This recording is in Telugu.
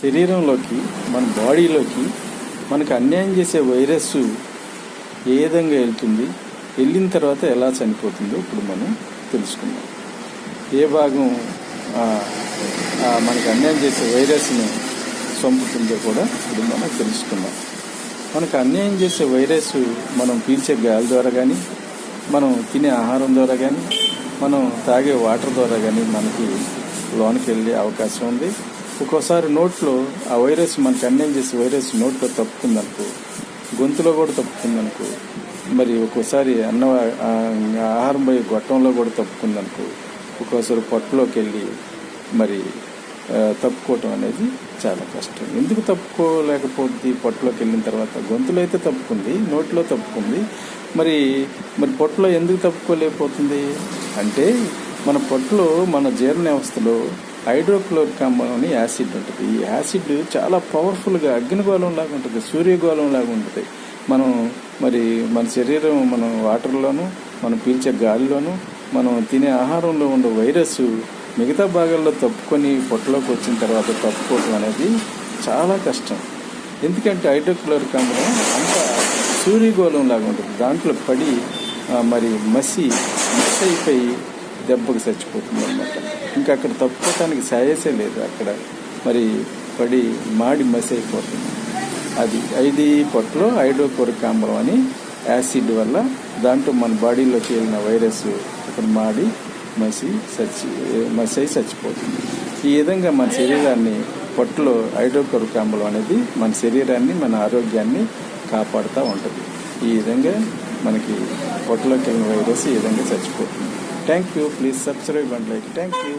శరీరంలోకి, మన బాడీలోకి మనకు అన్యాయం చేసే వైరస్ ఏ విధంగా వెళ్తుంది, వెళ్ళిన తర్వాత ఎలా చనిపోతుందో ఇప్పుడు మనం తెలుసుకుందాం. ఏ భాగం మనకు అన్యాయం చేసే వైరస్ని చంపుతుందో కూడా ఇప్పుడు మనం తెలుసుకుందాం. మనకు అన్యాయం చేసే వైరస్ మనం పీల్చే గాలి ద్వారా కానీ, మనం తినే ఆహారం ద్వారా కానీ, మనం తాగే వాటర్ ద్వారా కానీ మనకి లోనికి వెళ్ళే అవకాశం ఉంది. ఒక్కోసారి నోట్లో ఆ వైరస్, మనకు అన్యాయం చేసే వైరస్ నోట్లో తప్పుకుందనుకో, గొంతులో కూడా తప్పుకుందనుకో, మరి ఒక్కోసారి ఆహారం పోయి గొట్టంలో కూడా తప్పుకుందనుకో, ఒక్కోసారి పొట్టలోకి వెళ్ళి మరి తప్పుకోవటం అనేది చాలా కష్టం. ఎందుకు తప్పుకోలేకపోతుంది? పొట్టలోకి వెళ్ళిన తర్వాత గొంతులో అయితే తప్పుకుంది, నోట్లో తప్పుకుంది, మరి పొట్టలో ఎందుకు తప్పుకోలేకపోతుంది అంటే, మన పొట్టలో, మన జీర్ణ వ్యవస్థలో హైడ్రోక్లోరిక్ ఆమ్లం అని యాసిడ్ ఉంటుంది. ఈ యాసిడ్ చాలా పవర్ఫుల్గా అగ్నిగోళం లాగా ఉంటుంది, సూర్యగోళం లాగా ఉంటుంది. మన శరీరం, మనం వాటర్లోను, మనం పీల్చే గాలిలోను, మనం తినే ఆహారంలో ఉండే వైరస్ మిగతా భాగాల్లో తప్పుకొని పొట్టలోకి వచ్చిన తర్వాత తప్పుకోవటం అనేది చాలా కష్టం. ఎందుకంటే హైడ్రోక్లోరిక్ ఆమ్లం అంతా సూర్యగోళం లాగా ఉంటుంది. దాంట్లో పడి మసి అయిపోయి దెబ్బకి చచ్చిపోతుంది అన్నమాట. ఇంకా అక్కడ తప్పుకోవటానికి సాయసే లేదు. అక్కడ పడి మాడి మసి అయిపోతుంది. ఇది పొట్టలో హైడ్రోక్లోరిక్ ఆమ్లం అని యాసిడ్ వల్ల దాంట్లో మన బాడీలోకి వెళ్ళిన వైరస్ అక్కడ మాడి మసి అయి చచ్చిపోతుంది. ఈ విధంగా మన శరీరాన్ని, పొట్టలో హైడ్రోక్లోరిక్ ఆమ్లం అనేది మన శరీరాన్ని, మన ఆరోగ్యాన్ని కాపాడుతూ ఉంటుంది. ఈ విధంగా మనకి పొట్టలోకి వెళ్ళిన వైరస్ ఈ విధంగా చచ్చిపోతుంది. Thank you. Please subscribe and like. Thank you.